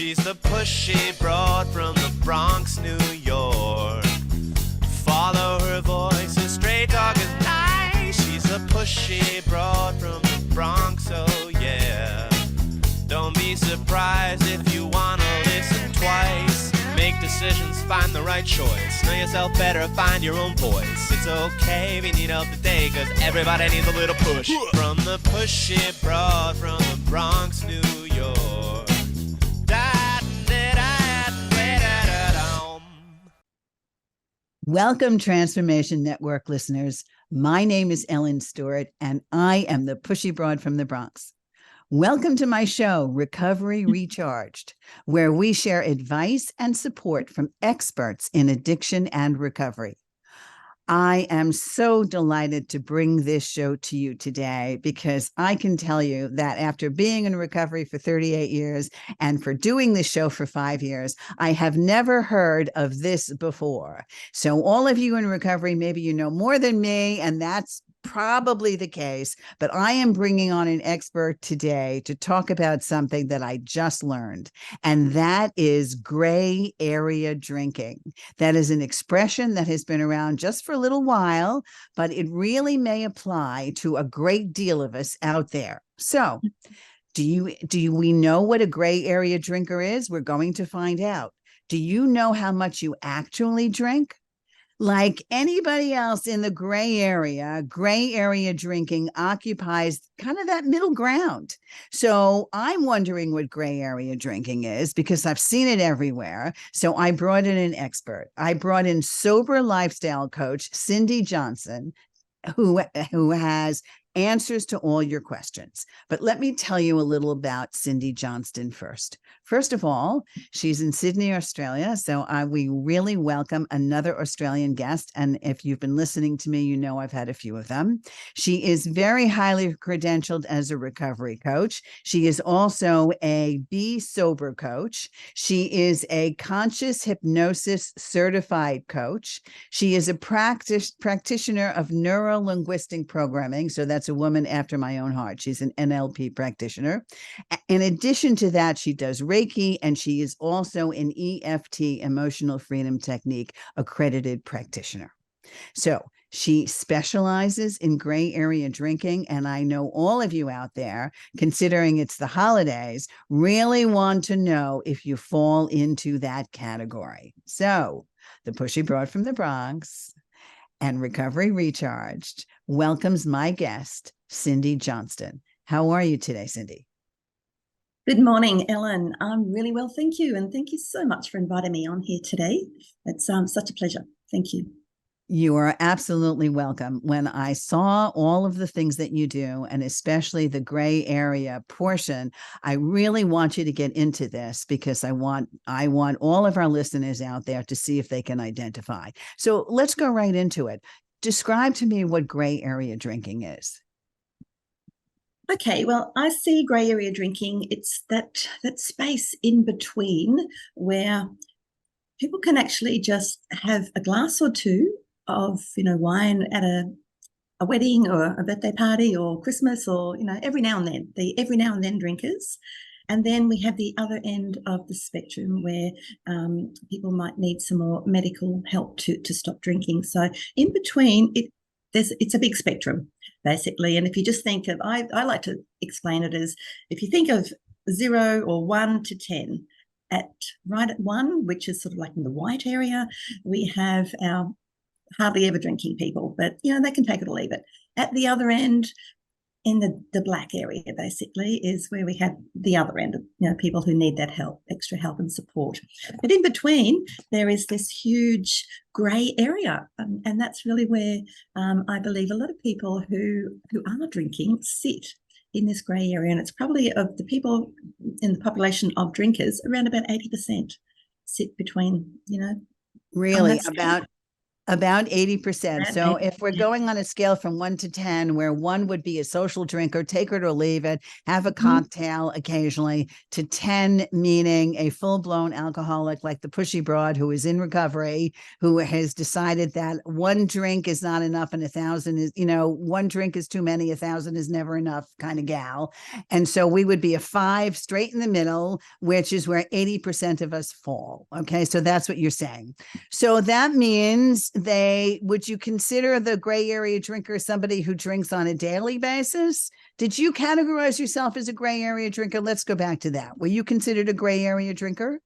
She's the pushy broad from the Bronx, New York. Follow her voice, a straight dog is nice. She's a pushy broad from the Bronx, oh yeah. Don't be surprised if you wanna listen twice. Make decisions, find the right choice. Know yourself better, find your own voice. It's okay if you need help today, cause everybody needs a little push. From the pushy broad from the Bronx, New York. Welcome, Transformation Network listeners. My name is Ellen Stewart, and I am the pushy broad from the Bronx. Welcome to my show, Recovery Recharged, where we share advice and support from experts in addiction and recovery. I am so delighted to bring this show to you today because I can tell you that after being in recovery for 38 years and for doing this show for 5 years, I have never heard of this before. So all of you in recovery, maybe you know more than me, and that's probably the case, but I am bringing on an expert today to talk about something that I just learned, and that is gray area drinking. That is an expression that has been around just for a little while, but it really may apply to a great deal of us out there. So, we know what a gray area drinker is? We're going to find out. Do you know how much you actually drink? Like anybody else in the gray area drinking occupies kind of that middle ground. So I'm wondering what gray area drinking is because I've seen it everywhere. So I brought in an expert. I brought in sober lifestyle coach Cindy Johnston, who has answers to all your questions. But let me tell you a little about Cindy Johnston first. First of all, she's in Sydney, Australia. So we really welcome another Australian guest. And if you've been listening to me, you know I've had a few of them. She is very highly credentialed as a recovery coach. She is also a Be Sober coach. She is a conscious hypnosis certified coach. She is a practitioner of neuro-linguistic programming. So that's a woman after my own heart. She's an NLP practitioner. In addition to that, she does Reiki, and she is also an EFT, Emotional Freedom Technique, accredited practitioner. So she specializes in gray area drinking, and I know all of you out there, considering it's the holidays, really want to know if you fall into that category. So the pushy broad from the Bronx and Recovery Recharged welcomes my guest, Cindy Johnston. How are you today, Cindy? Good morning, Ellen. I'm really well, thank you. And thank you so much for inviting me on here today. It's such a pleasure. Thank you. You are absolutely welcome. When I saw all of the things that you do, and especially the gray area portion, I really want you to get into this because I want all of our listeners out there to see if they can identify. So let's go right into it. Describe to me what gray area drinking is. Okay, well, I see grey area drinking. It's that space in between where people can actually just have a glass or two of, wine at a wedding or a birthday party or Christmas or, every now and then, the every now and then drinkers. And then we have the other end of the spectrum where people might need some more medical help to stop drinking. So in between, it's a big spectrum, basically. And if you just think of, I like to explain it as, if you think of 0 or 1 to 10, right at 1, which is sort of like in the white area, we have our hardly ever drinking people, but they can take it or leave it. At the other end, in the black area, basically, is where we have the other end of people who need that help, extra help and support. But in between, there is this huge grey area, and that's really where I believe a lot of people who are drinking sit in this grey area, and it's probably of the people in the population of drinkers, around about 80% sit between, Really, About 80%. About So 80, if we're yeah. going on a scale from 1 to 10, where 1 would be a social drinker, take it or leave it, have a cocktail occasionally, to 10 meaning a full-blown alcoholic like the pushy broad who is in recovery, who has decided that 1 drink is not enough and 1,000 is, 1 drink is too many, 1,000 is never enough kind of gal. And so we would be a 5 straight in the middle, which is where 80% of us fall. Okay, so that's what you're saying. So that means would you consider the gray area drinker somebody who drinks on a daily basis? Did you categorize yourself as a gray area drinker? Let's go back to that. Were you considered a gray area drinker?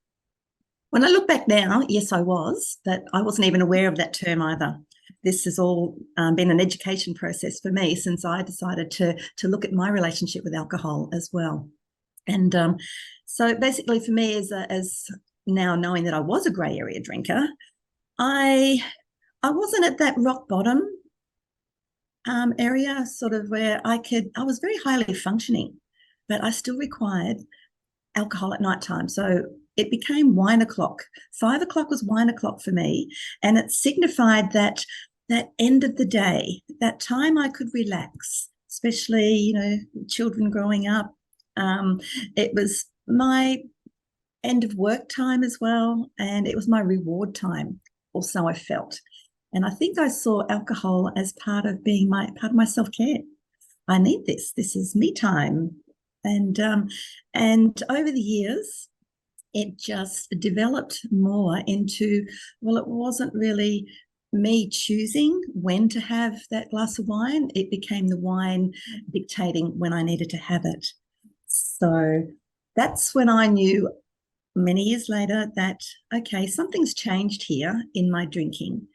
When I look back now, yes, I was, but I wasn't even aware of that term either. This has all been an education process for me since I decided to look at my relationship with alcohol as well. And so basically for me, as now knowing that I was a gray area drinker, I wasn't at that rock bottom area, sort of where I was very highly functioning, but I still required alcohol at night time. So it became wine o'clock. 5 o'clock was wine o'clock for me. And it signified that end of the day, that time I could relax, especially, children growing up. It was my end of work time as well. And it was my reward time also, I felt. And I think I saw alcohol as part of my self-care. I need this. This is me time. And over the years, it just developed more into, well, it wasn't really me choosing when to have that glass of wine. It became the wine dictating when I needed to have it. So that's when I knew many years later that, okay, something's changed here in my drinking.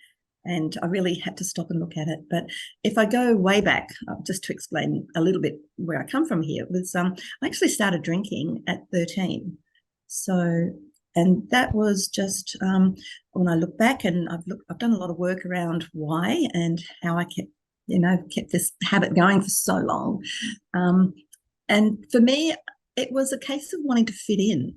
And I really had to stop and look at it. But if I go way back, just to explain a little bit where I come from here, was I actually started drinking at 13. So, and that was just when I look back, and I've done a lot of work around why and how I kept this habit going for so long. And for me, it was a case of wanting to fit in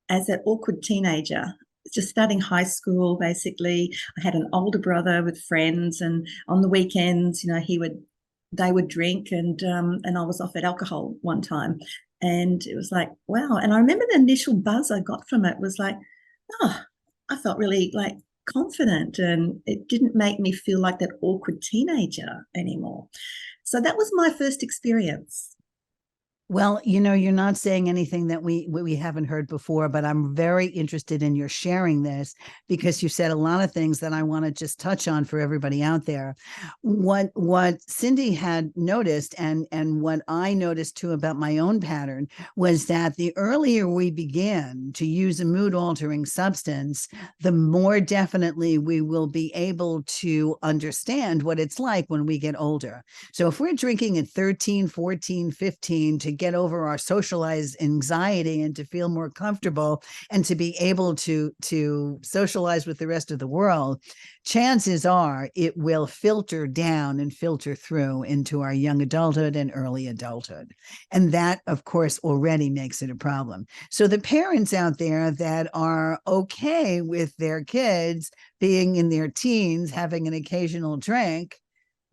as an awkward teenager. Just starting high school, basically. I had an older brother with friends, and on the weekends, they would drink, and I was offered alcohol one time, and it was like, wow. And I remember the initial buzz I got from it was like, oh, I felt really like confident, and it didn't make me feel like that awkward teenager anymore. So that was my first experience. Well, you're not saying anything that we haven't heard before, but I'm very interested in your sharing this because you said a lot of things that I want to just touch on for everybody out there. What Cindy had noticed and what I noticed too about my own pattern was that the earlier we begin to use a mood altering substance, the more definitely we will be able to understand what it's like when we get older. So if we're drinking at 13, 14, 15 to get over our socialized anxiety and to feel more comfortable and to be able to socialize with the rest of the world, chances are it will filter down and filter through into our young adulthood and early adulthood. And that, of course, already makes it a problem. So the parents out there that are okay with their kids being in their teens, having an occasional drink,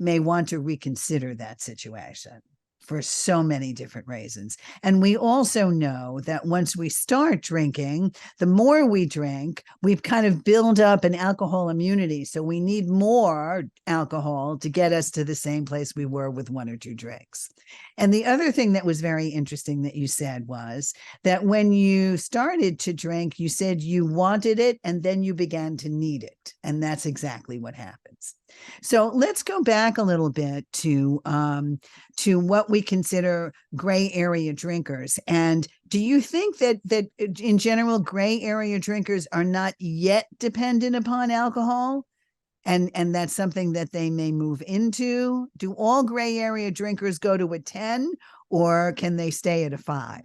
may want to reconsider that situation for so many different reasons. And we also know that once we start drinking, the more we drink, we've kind of built up an alcohol immunity. So we need more alcohol to get us to the same place we were with 1 or 2 drinks. And the other thing that was very interesting that you said was that when you started to drink, you said you wanted it and then you began to need it. And that's exactly what happens. So let's go back a little bit to what we consider gray area drinkers. And do you think that in general, gray area drinkers are not yet dependent upon alcohol? And that's something that they may move into? Do all gray area drinkers go to a 10 or can they stay at a 5?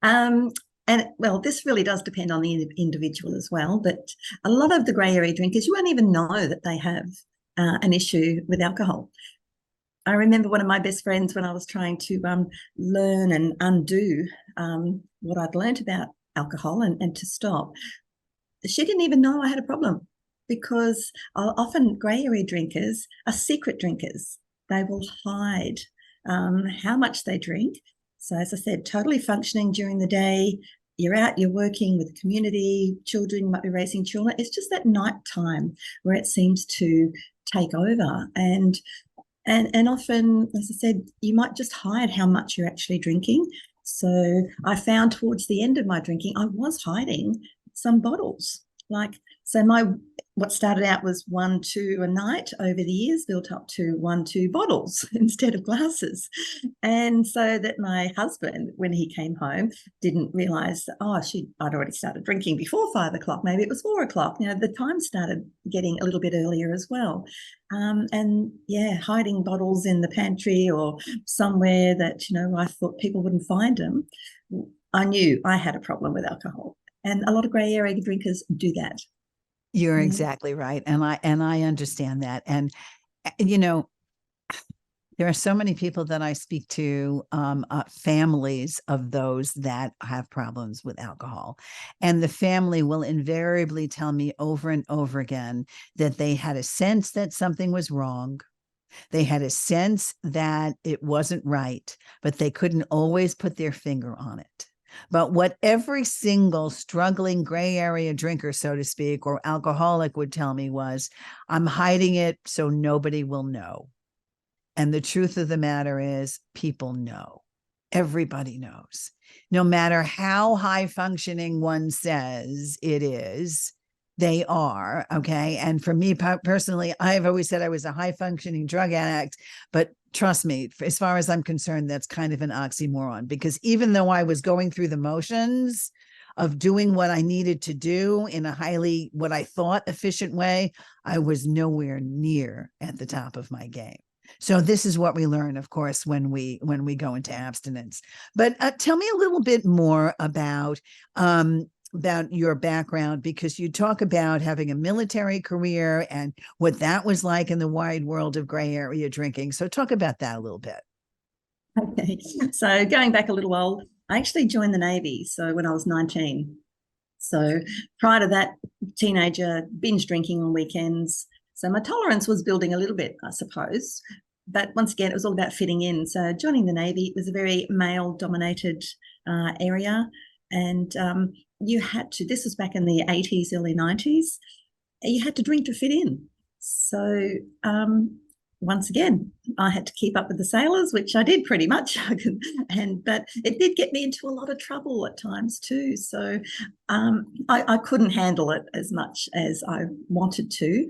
And well, this really does depend on the individual as well. But a lot of the grey area drinkers, you won't even know that they have an issue with alcohol. I remember one of my best friends when I was trying to learn and undo what I'd learned about alcohol and to stop. She didn't even know I had a problem. because often grey area drinkers are secret drinkers. They will hide how much they drink. So as I said, totally functioning during the day. You're out, you're working with the community, children, you might be raising children. It's just that night time where it seems to take over. And often, as I said, you might just hide how much you're actually drinking. So I found towards the end of my drinking, I was hiding some bottles. So what started out was 1-2 a night over the years built up to 1-2 bottles instead of glasses. And so that my husband, when he came home, didn't realise that, I'd already started drinking before 5 o'clock. Maybe it was 4 o'clock. The time started getting a little bit earlier as well. Hiding bottles in the pantry or somewhere that, I thought people wouldn't find them. I knew I had a problem with alcohol. And a lot of grey area drinkers do that. You're exactly right. And I understand that. And, there are so many people that I speak to, families of those that have problems with alcohol. And the family will invariably tell me over and over again that they had a sense that something was wrong. They had a sense that it wasn't right, but they couldn't always put their finger on it. But what every single struggling gray area drinker, so to speak, or alcoholic would tell me was, I'm hiding it so nobody will know. And the truth of the matter is, people know. Everybody knows. No matter how high functioning one says it is, they are. Okay. And for me personally, I've always said I was a high functioning drug addict, but trust me, as far as I'm concerned, that's kind of an oxymoron, because even though I was going through the motions of doing what I needed to do in a highly, what I thought, efficient way, I was nowhere near at the top of my game. So this is what we learn, of course, when we go into abstinence. But tell me a little bit more about your background, because you talk about having a military career and what that was like in the wide world of gray area drinking. So talk about that a little bit. Okay. So going back a little while, I actually joined the Navy. So when I was 19. So prior to that, teenager, binge drinking on weekends. So my tolerance was building a little bit, I suppose. But once again, it was all about fitting in. So joining the Navy, it was a very male-dominated area. And you had to, this was back in the 80s, early 90s, you had to drink to fit in. So once again, I had to keep up with the sailors, which I did pretty much. But it did get me into a lot of trouble at times too. So I couldn't handle it as much as I wanted to.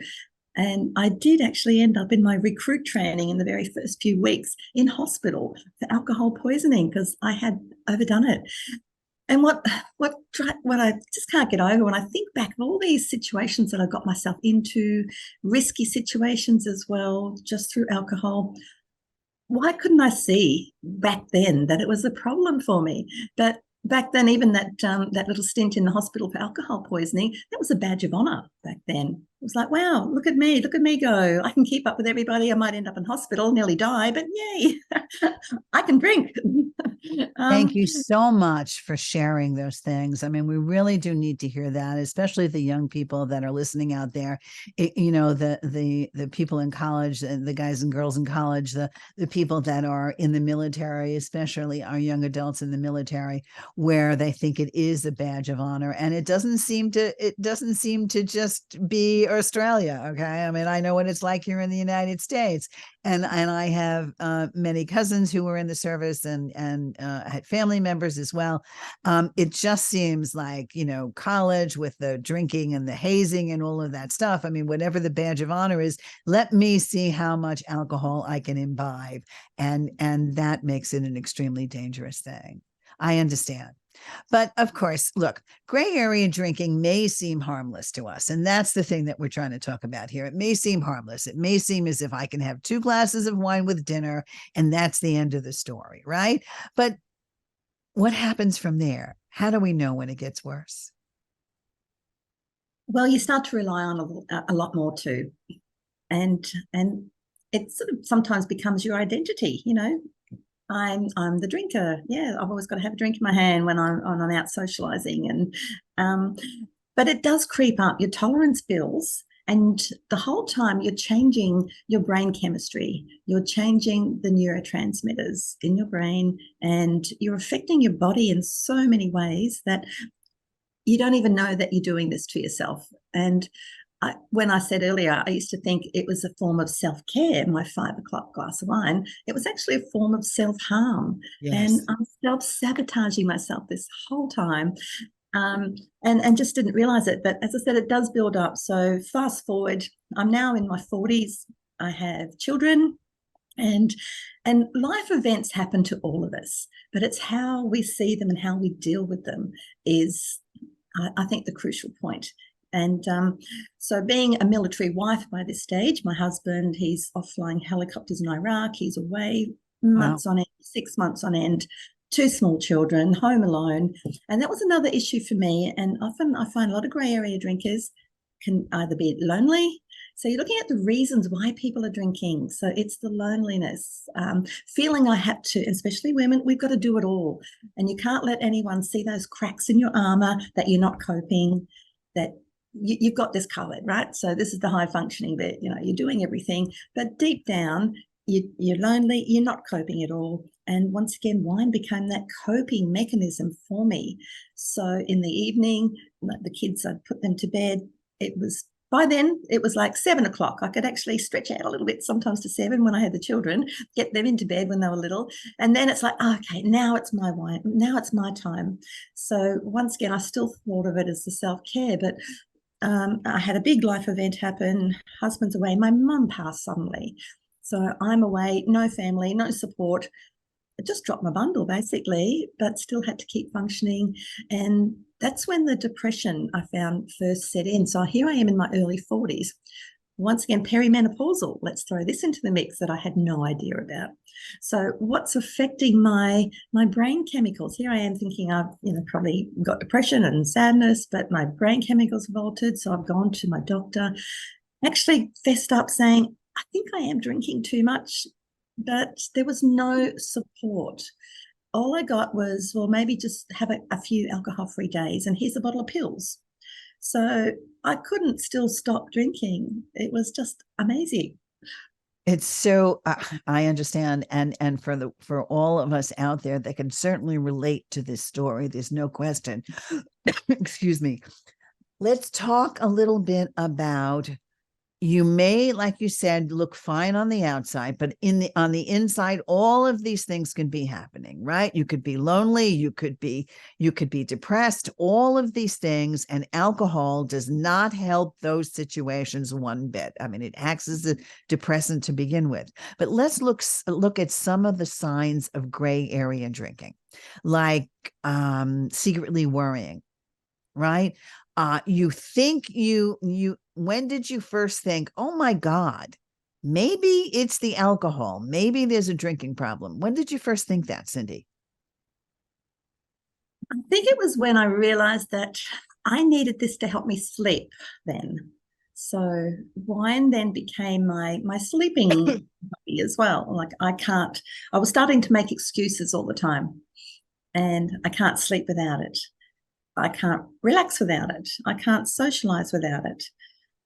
And I did actually end up in my recruit training in the very first few weeks in hospital for alcohol poisoning because I had overdone it. And what I just can't get over when I think back of all these situations that I got myself into, risky situations as well, just through alcohol, why couldn't I see back then that it was a problem for me? But back then, even that little stint in the hospital for alcohol poisoning, that was a badge of honor back then. It was like, wow, look at me go. I can keep up with everybody. I might end up in hospital, nearly die, but yay, I can drink. Thank you so much for sharing those things. I mean, we really do need to hear that, especially the young people that are listening out there. The people in college, the guys and girls in college, the people that are in the military, especially our young adults in the military, where they think it is a badge of honor, and it doesn't seem to just be Australia. Okay, I mean, I know what it's like here in the United States, and I have many cousins who were in the service and had family members as well. It just seems like, college with the drinking and the hazing and all of that stuff. I mean, whatever the badge of honor is, let me see how much alcohol I can imbibe, and that makes it an extremely dangerous thing. I understand. But of course, look, gray area drinking may seem harmless to us. And that's the thing that we're trying to talk about here. It may seem harmless. It may seem as if I can have 2 glasses of wine with dinner and that's the end of the story, right? But what happens from there? How do we know when it gets worse? Well, you start to rely on a lot more too. And it sort of sometimes becomes your identity, I'm the drinker. Yeah, I've always got to have a drink in my hand when I'm out socializing. And but it does creep up. Your tolerance builds, And the whole time you're changing your brain chemistry, you're changing the neurotransmitters in your brain, and you're affecting your body in so many ways that you don't even know that you're doing this to yourself. And when I said earlier, I used to think it was a form of self-care, my 5 o'clock glass of wine. It was actually a form of self-harm. Yes. And I'm self-sabotaging myself this whole time, and just didn't realize it. But as I said, it does build up. So fast forward, I'm now in my 40s. I have children, and life events happen to all of us, but it's how we see them and how we deal with them is, I think, the crucial point. And so being a military wife by this stage, my husband, he's off flying helicopters in Iraq. He's away months on end, 6 months on end, 2 small children, home alone. And that was another issue for me. And often I find a lot of grey area drinkers can either be lonely. So you're looking at the reasons why people are drinking. So it's the loneliness, feeling I have to, especially women, we've got to do it all. And you can't let anyone see those cracks in your armor that you're not coping, that you've got this covered, right? So this is the high functioning bit, you're doing everything, but deep down, you're lonely, you're not coping at all. And once again, wine became that coping mechanism for me. So in the evening, the kids, I'd put them to bed. By then, it was like 7 o'clock. I could actually stretch out a little bit, sometimes to 7 when I had the children, get them into bed when they were little. And then it's like, okay, now it's my wine. Now it's my time. So once again, I still thought of it as the self-care, but I had a big life event happen. Husband's away. My mum passed suddenly. So I'm away, no family, no support. I just dropped my bundle basically, but still had to keep functioning. And that's when the depression I found first set in. So here I am in my early 40s. Once again, perimenopausal. Let's throw this into the mix that I had no idea about. So what's affecting my brain chemicals? Here I am thinking I've probably got depression and sadness, but my brain chemicals have altered. So I've gone to my doctor, actually fessed up saying, I think I am drinking too much, but there was no support. All I got was, well, maybe just have a few alcohol-free days and here's a bottle of pills. So I couldn't still stop drinking. It was just amazing. It's so I understand, and for all of us out there that can certainly relate to this story, there's no question. Excuse me. Let's talk a little bit about, you may, like you said, look fine on the outside, but on the inside, all of these things can be happening, right? You could be lonely, you could be depressed, all of these things, and alcohol does not help those situations one bit. I mean, it acts as a depressant to begin with. But let's look at some of the signs of gray area drinking, like secretly worrying, right? You think when did you first think, oh my God, maybe it's the alcohol, maybe there's a drinking problem? When did you first think that, Cindy? I think it was when I realized that I needed this to help me sleep then. So wine then became my sleeping hobby as well. Like I was starting to make excuses all the time, and I can't sleep without it. I can't relax without it. I can't socialize without it.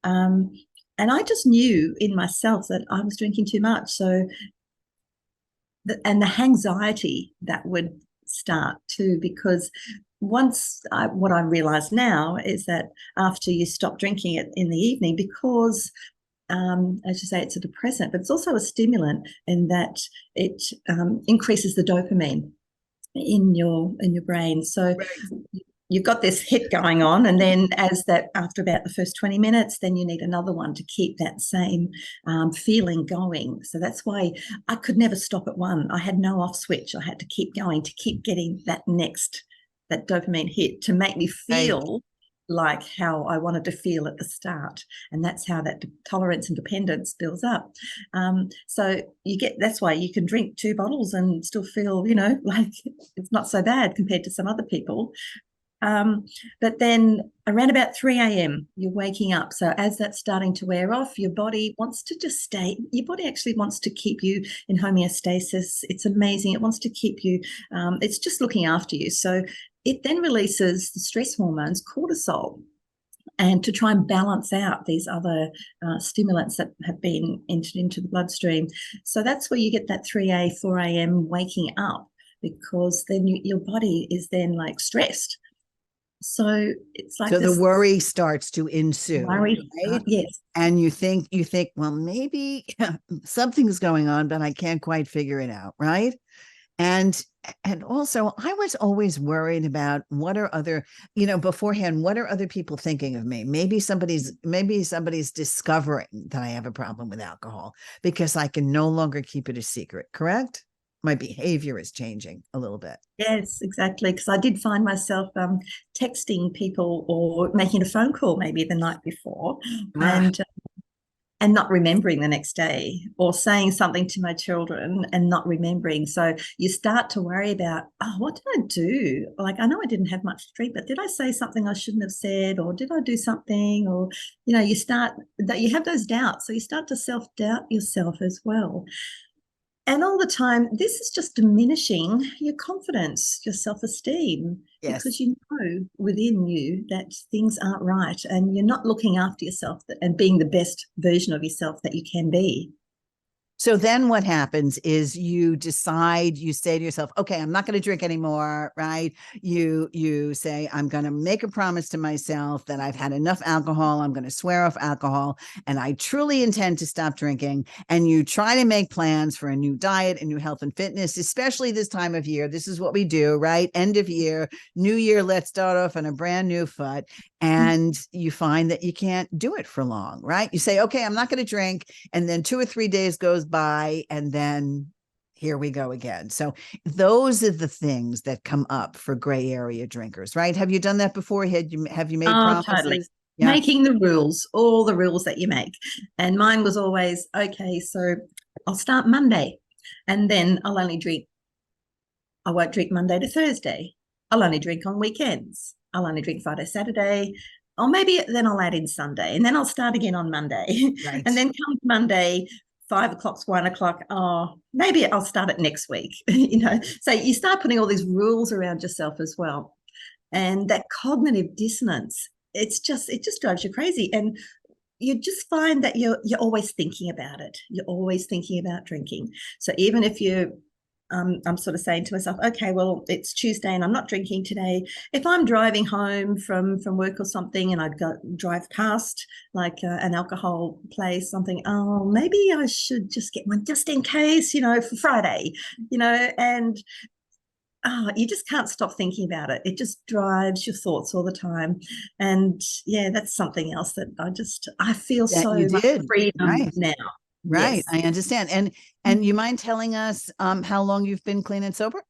And I just knew in myself that I was drinking too much. So, the anxiety that would start too, because what I realize now is that after you stop drinking it in the evening, because as you say, it's a depressant, but it's also a stimulant in that it increases the dopamine in your brain. So right. You've got this hit going on, and then after about the first 20 minutes, then you need another one to keep that same feeling going. So that's why I could never stop at one. I had no off switch. I had to keep going, to keep getting that dopamine hit to make me feel like how I wanted to feel at the start. And that's how that tolerance and dependence builds up. So that's why you can drink 2 bottles and still feel, like it's not so bad compared to some other people. But then around about 3 a.m., you're waking up. So as that's starting to wear off, your body wants to just stay. Your body actually wants to keep you in homeostasis. It's amazing. It wants to keep you. It's just looking after you. So it then releases the stress hormones, cortisol. and to try and balance out these other stimulants that have been entered into the bloodstream. So that's where you get that 3 4 a.m. waking up, because then your body is then like stressed. So it's like so this the worry starts to ensue, worry, right? yes. And you think, well, maybe something's going on, but I can't quite figure it out, right? And also, I was always worried about what are other, beforehand, what are other people thinking of me? Maybe somebody's discovering that I have a problem with alcohol because I can no longer keep it a secret, correct? My behavior is changing a little bit. Yes, exactly. Because I did find myself texting people or making a phone call maybe the night before, and not remembering the next day, or saying something to my children and not remembering. So you start to worry about, oh, what did I do? Like, I know I didn't have much to drink, but did I say something I shouldn't have said? Or did I do something? Or, you have those doubts. So you start to self-doubt yourself as well. And all the time, this is just diminishing your confidence, your self-esteem, Yes. because you know within you that things aren't right and you're not looking after yourself and being the best version of yourself that you can be. So then what happens is you say to yourself, okay, I'm not going to drink anymore, right? You say, I'm going to make a promise to myself that I've had enough alcohol. I'm going to swear off alcohol, and I truly intend to stop drinking. And you try to make plans for a new diet, a new health and fitness, especially this time of year. This is what we do, right? End of year, new year, let's start off on a brand new foot. And you find that you can't do it for long, right? You say, okay, I'm not going to drink. And then 2 or 3 days goes by, and then here we go again. So those are the things that come up for gray area drinkers, right? Have you done that before? Have you made promises? Totally. Yeah. Making the rules, all the rules that you make. And mine was always, okay, so I'll start Monday, and then I won't drink Monday to Thursday. I'll only drink on weekends. I'll only drink Friday, Saturday, or maybe then I'll add in Sunday, and then I'll start again on Monday. Right. And then come Monday, 5 o'clock, 1 o'clock, oh, maybe I'll start it next week. So you start putting all these rules around yourself as well. And that cognitive dissonance, it just drives you crazy. And you just find that you're always thinking about it. You're always thinking about drinking. So even if I'm sort of saying to myself, okay, well, it's Tuesday and I'm not drinking today. If I'm driving home from work or something and I drive past like an alcohol place, something, oh, maybe I should just get one just in case, for Friday, and you just can't stop thinking about it. It just drives your thoughts all the time. And yeah, that's something else that I feel that so much freedom now. Right. Yes. I understand. And you mind telling us how long you've been clean and sober?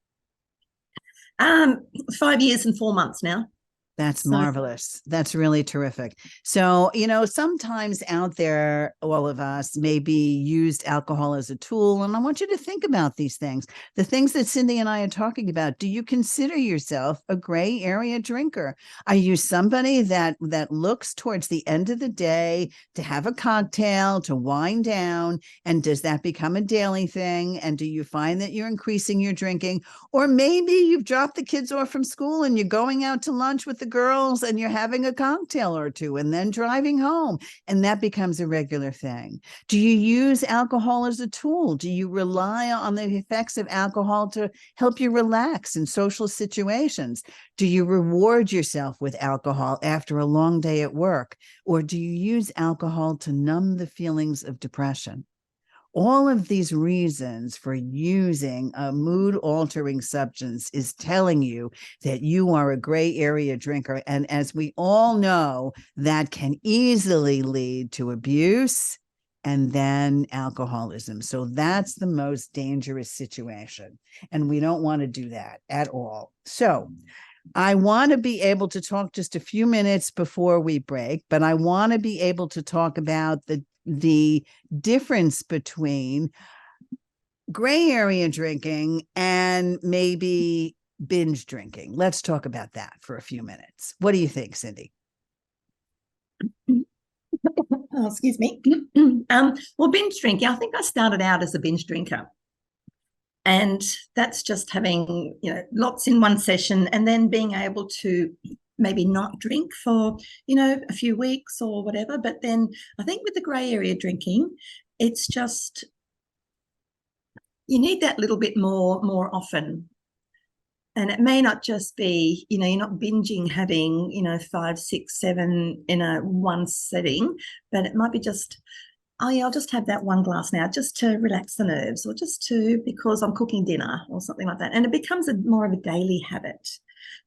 5 years and 4 months now. That's marvelous. That's really terrific. So, sometimes out there, all of us maybe used alcohol as a tool. And I want you to think about these things, the things that Cindy and I are talking about. Do you consider yourself a gray area drinker? Are you somebody that looks towards the end of the day to have a cocktail, to wind down? And does that become a daily thing? And do you find that you're increasing your drinking? Or maybe you've dropped the kids off from school and you're going out to lunch with the girls and you're having a cocktail or two and then driving home, and that becomes a regular thing. Do you use alcohol as a tool? Do you rely on the effects of alcohol to help you relax in social situations? Do you reward yourself with alcohol after a long day at work? Or do you use alcohol to numb the feelings of depression? All of these reasons for using a mood-altering substance is telling you that you are a gray area drinker. And as we all know, that can easily lead to abuse and then alcoholism. So that's the most dangerous situation. And we don't want to do that at all. So I want to be able to talk just a few minutes before we break, but I want to be able to talk about the difference between gray area drinking and maybe binge drinking. Let's talk about that for a few minutes. What do you think, Cindy? Oh, excuse me. Well, binge drinking, I think I started out as a binge drinker. And that's just having, lots in one session and then being able to maybe not drink for, a few weeks or whatever. But then I think with the grey area drinking, it's just, you need that little bit more often. And it may not just be, you're not binging having, 5, 6, 7 in a one setting, but it might be just, oh yeah, I'll just have that one glass now just to relax the nerves, or just because I'm cooking dinner or something like that. And it becomes more of a daily habit.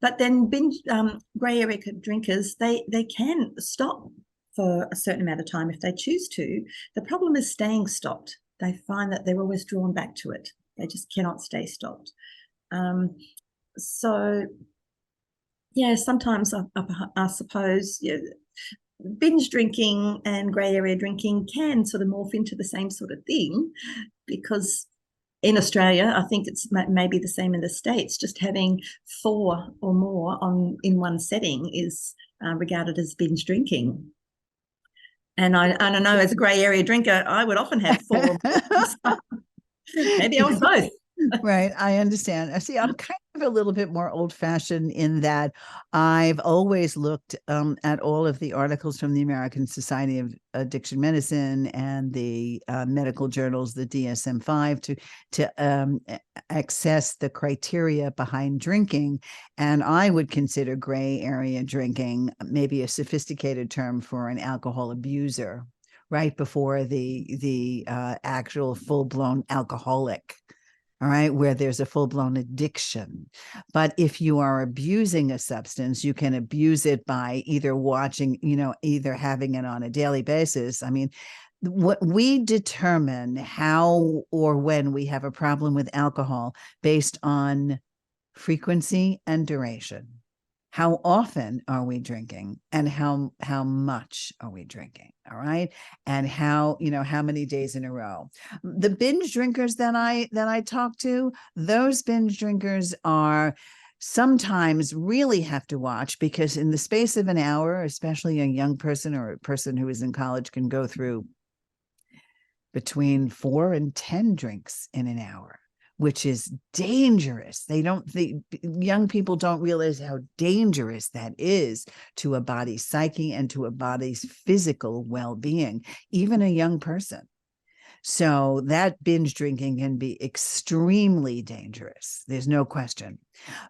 But then grey area drinkers, they can stop for a certain amount of time if they choose to. The problem is staying stopped. They find that they're always drawn back to it. They just cannot stay stopped. So, yeah, sometimes I suppose binge drinking and grey area drinking can sort of morph into the same sort of thing, because in Australia, I think it's maybe the same in the States, just having 4 or more in one setting is regarded as binge drinking. And I don't know, as a grey area drinker, I would often have 4. Maybe I was both. Right. I understand. See, I'm kind of a little bit more old-fashioned in that I've always looked at all of the articles from the American Society of Addiction Medicine and the medical journals, the DSM-5, to access the criteria behind drinking. And I would consider gray area drinking maybe a sophisticated term for an alcohol abuser, right before the actual full-blown alcoholic. All right, where there's a full-blown addiction. But if you are abusing a substance, you can abuse it by either watching, either having it on a daily basis. I mean, what we determine how or when we have a problem with alcohol based on frequency and duration. How often are we drinking, and how much are we drinking? All right. And how many days in a row. The binge drinkers that I talk to, those binge drinkers are sometimes really have to watch, because in the space of an hour, especially a young person or a person who is in college can go through between 4 and 10 drinks in an hour, which is dangerous. The young people don't realize how dangerous that is to a body's psyche and to a body's physical well-being, even a young person. So that binge drinking can be extremely dangerous. There's no question.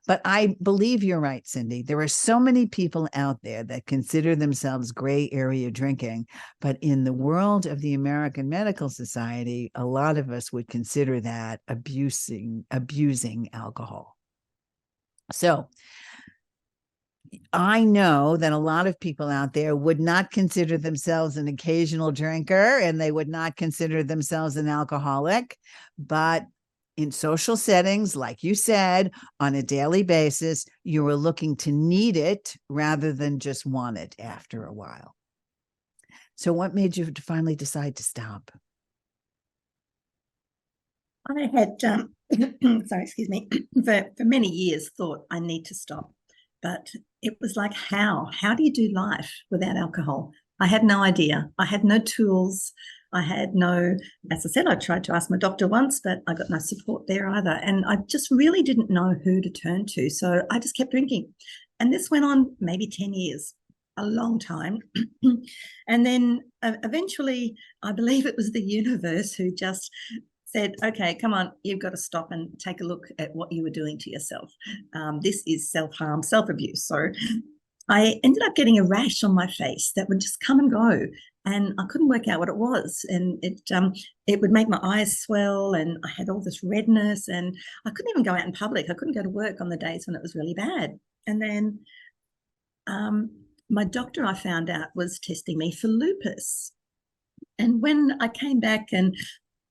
But I believe you're right, Cindy. There are so many people out there that consider themselves gray area drinking, but in the world of the American Medical Society, a lot of us would consider that abusing alcohol. So I know that a lot of people out there would not consider themselves an occasional drinker, and they would not consider themselves an alcoholic, but in social settings, like you said, on a daily basis, you are looking to need it rather than just want it after a while. So what made you finally decide to stop? I had, sorry, excuse me, for many years thought I need to stop. But it was like, how do you do life without alcohol? I had no idea. I had no tools. I had no, as I said, I tried to ask my doctor once, but I got no support there either. And I just really didn't know who to turn to. So I just kept drinking. And this went on maybe 10 years, a long time. And then eventually, I believe it was the universe who just said, okay, come on, you've got to stop and take a look at what you were doing to yourself. This is self-harm, self-abuse. So I ended up getting a rash on my face that would just come and go, and I couldn't work out what it was. And it would make my eyes swell, and I had all this redness, and I couldn't even go out in public. I couldn't go to work on the days when it was really bad. And then my doctor, I found out, was testing me for lupus. And when I came back and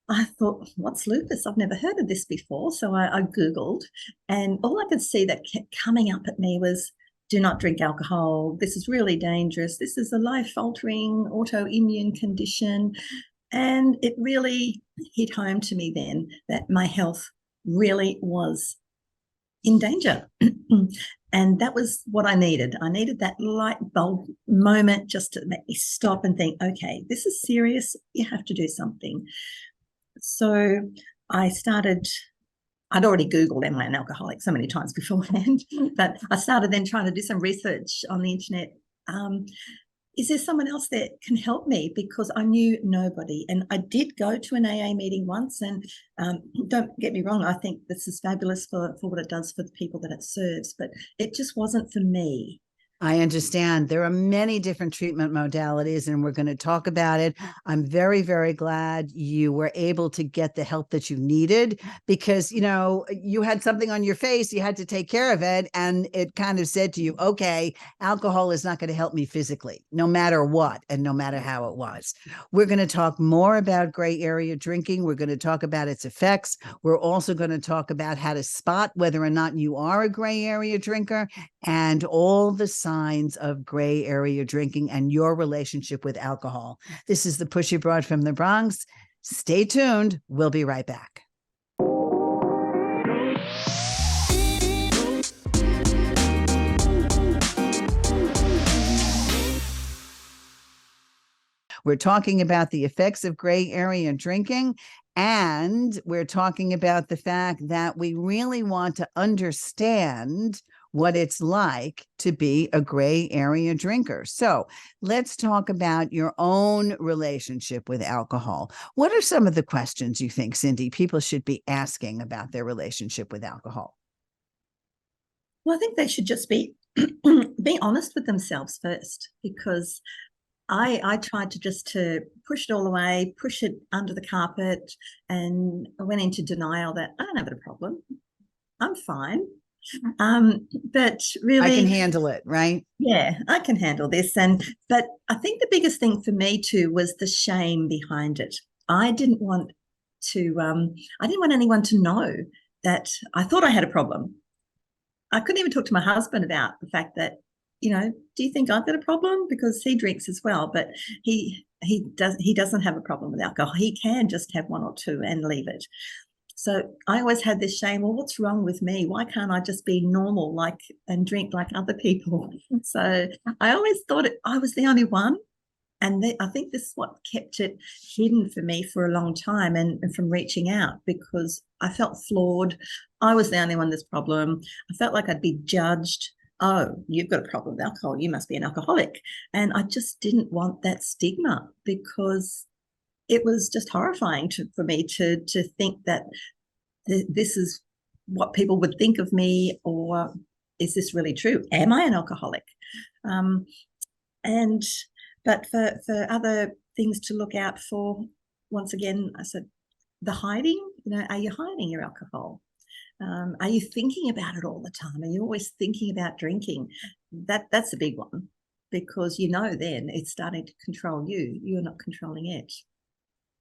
I thought, what's lupus? I've never heard of this before. So I Googled, and all I could see that kept coming up at me was, do not drink alcohol. This is really dangerous. This is a life-altering autoimmune condition. And it really hit home to me then that my health really was in danger. And that was what I needed. I needed that light bulb moment just to make me stop and think, okay, this is serious. You have to do something. So I started I'd already Googled, am I an alcoholic, so many times beforehand, but I started then trying to do some research on the internet. Is there someone else that can help me? Because I knew nobody. And I did go to an AA meeting once, and don't get me wrong, I think this is fabulous for what it does for the people that it serves, but it just wasn't for me. I understand. There are many different treatment modalities, and we're going to talk about it. I'm very, very glad you were able to get the help that you needed, because, you know, you had something on your face, you had to take care of it. And it kind of said to you, okay, alcohol is not going to help me physically, no matter what, and no matter how it was. We're going to talk more about gray area drinking. We're going to talk about its effects. We're also going to talk about how to spot whether or not you are a gray area drinker, and all the signs of gray area drinking and your relationship with alcohol. This is the Pushy Broad from the Bronx. Stay tuned. We'll be right back. We're talking about the effects of gray area drinking, and we're talking about the fact that we really want to understand what it's like to be a gray area drinker. So let's talk about your own relationship with alcohol. What are some of the questions you think, Cindy, people should be asking about their relationship with alcohol? Well, I think they should just be honest with themselves first, because I tried to push it all away, push it under the carpet, and I went into denial that I don't have a problem. I'm fine. But really, I can handle it, right? Yeah, I can handle this. But I think the biggest thing for me too was the shame behind it. I didn't want anyone to know that I thought I had a problem. I couldn't even talk to my husband about the fact that, you know, do you think I've got a problem? Because he drinks as well, but he doesn't have a problem with alcohol. He can just have one or two and leave it. So I always had this shame, well, what's wrong with me? Why can't I just be normal and drink like other people? So I always thought I was the only one. And I think this is what kept it hidden for me for a long time, and from reaching out, because I felt flawed. I was the only one with this problem. I felt like I'd be judged. Oh, you've got a problem with alcohol. You must be an alcoholic. And I just didn't want that stigma, because it was just horrifying for me to think that this is what people would think of me, or is this really true? Am I an alcoholic? But for other things to look out for, once again, I said, the hiding, you know, are you hiding your alcohol? Are you thinking about it all the time? Are you always thinking about drinking? That's a big one, because you know then it's starting to control you. You're not controlling it.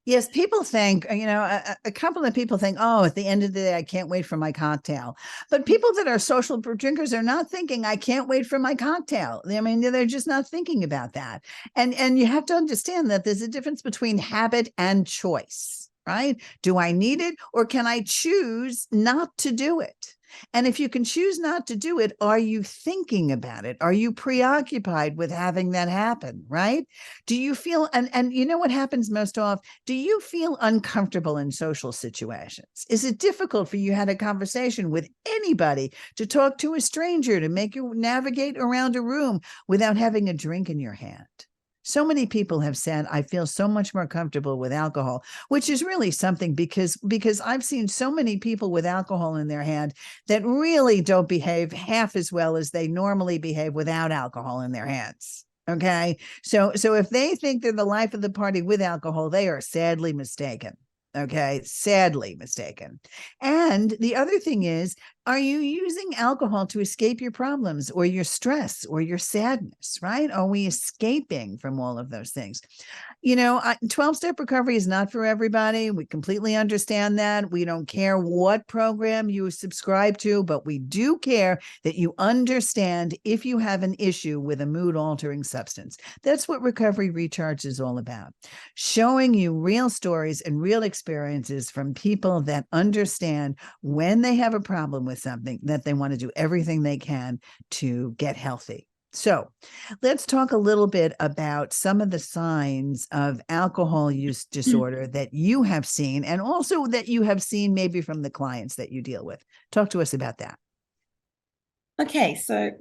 Yes, people think, you know, a couple of people think, oh, at the end of the day, I can't wait for my cocktail. But people that are social drinkers are not thinking, I can't wait for my cocktail. I mean, they're just not thinking about that. And you have to understand that there's a difference between habit and choice, right? Do I need it, or can I choose not to do it? And if you can choose not to do it, are you thinking about it? Are you preoccupied with having that happen, right? Do you feel, and you know what happens most often? Do you feel uncomfortable in social situations? Is it difficult for you to have a conversation with anybody, to talk to a stranger, to make you navigate around a room without having a drink in your hand? So many people have said, I feel so much more comfortable with alcohol, which is really something, because I've seen so many people with alcohol in their hand that really don't behave half as well as they normally behave without alcohol in their hands. Okay. So if they think they're the life of the party with alcohol, they are sadly mistaken. Okay. Sadly mistaken. And the other thing is, are you using alcohol to escape your problems or your stress or your sadness, right? Are we escaping from all of those things? You know, 12-step recovery is not for everybody. We completely understand that. We don't care what program you subscribe to, but we do care that you understand if you have an issue with a mood-altering substance. That's what Recovery Recharge is all about. Showing you real stories and real experiences from people that understand when they have a problem with something, that they want to do everything they can to get healthy. So let's talk a little bit about some of the signs of alcohol use disorder that you have seen, and also that you have seen maybe from the clients that you deal with. Talk to us about that. Okay, so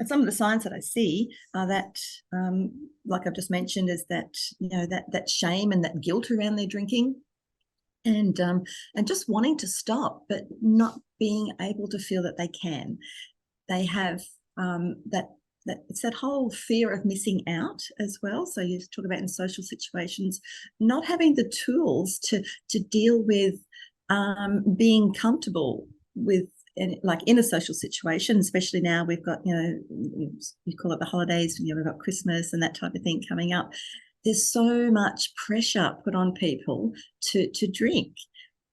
some of the signs that I see are that, like I've just mentioned, is that that shame and that guilt around their drinking, and just wanting to stop, but not being able to feel that they can. They have that it's that whole fear of missing out as well. So you talk about in social situations, not having the tools to deal with being comfortable with, like in a social situation, especially now we've got, you call it the holidays, we've got Christmas and that type of thing coming up. There's so much pressure put on people to drink.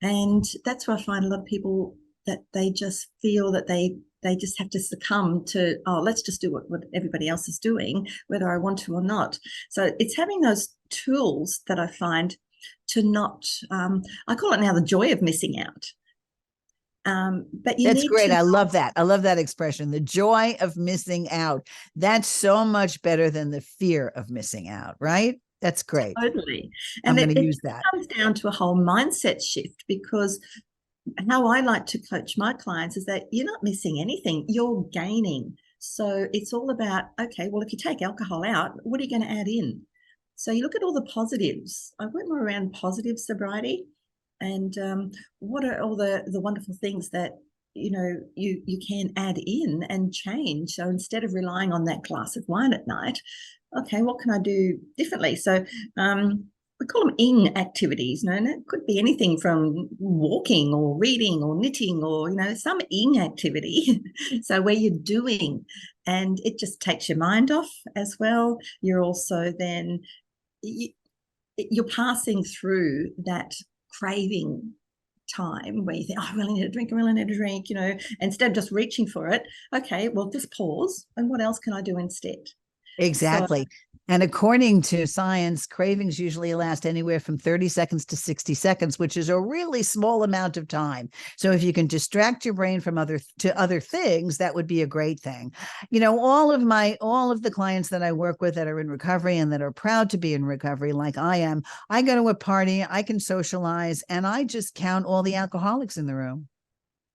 And that's where I find a lot of people that they just feel that they just have to succumb to, let's just do what everybody else is doing, whether I want to or not. So it's having those tools that I find to not, I call it now the joy of missing out. But that's great. I love that. I love that expression, the joy of missing out. That's so much better than the fear of missing out, right? That's great. Totally. And I'm going to use that. It comes down to a whole mindset shift, because how I like to coach my clients is that you're not missing anything, you're gaining. So it's all about, okay, well, if you take alcohol out, what are you going to add in? So you look at all the positives. I went more around positive sobriety, and what are all the wonderful things that you can add in and change. So instead of relying on that glass of wine at night, okay, what can I do differently? So we call them ing activities, and it could be anything from walking or reading or knitting or some ing activity. So where you're doing, and it just takes your mind off as well. You're also then you're passing through that craving time where you think, I really need a drink, instead of just reaching for it. Okay, well, just pause, and what else can I do instead? Exactly. So, and according to science, cravings usually last anywhere from 30 seconds to 60 seconds, which is a really small amount of time. So if you can distract your brain from other things, that would be a great thing. All of the clients that I work with that are in recovery and that are proud to be in recovery, like I am, I go to a party, I can socialize, and I just count all the alcoholics in the room.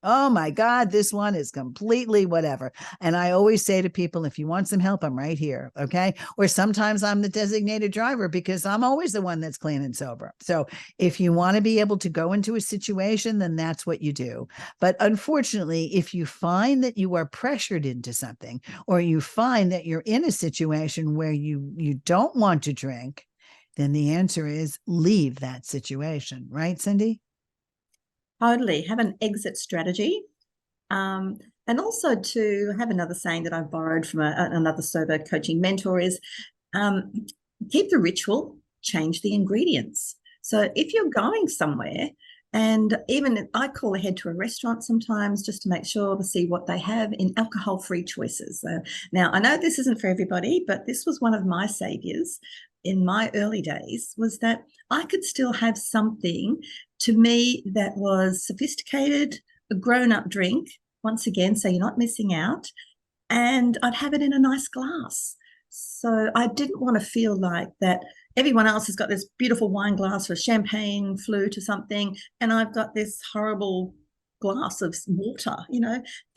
Oh my God, this one is completely whatever. And I always say to people, if you want some help, I'm right here. Okay. Or sometimes I'm the designated driver because I'm always the one that's clean and sober. So if you want to be able to go into a situation, then that's what you do. But unfortunately, if you find that you are pressured into something, or you find that you're in a situation where you don't want to drink, then the answer is leave that situation. Right, Cindy? Totally. Have an exit strategy. And also to have another saying that I borrowed from another sober coaching mentor is keep the ritual, change the ingredients. So if you're going somewhere, and even I call ahead to a restaurant sometimes just to make sure to see what they have in alcohol-free choices. Now, I know this isn't for everybody, but this was one of my saviors in my early days, was that I could still have something to me that was sophisticated, a grown-up drink, once again, so you're not missing out, and I'd have it in a nice glass. So I didn't want to feel like that everyone else has got this beautiful wine glass or champagne flute or something, and I've got this horrible glass of water.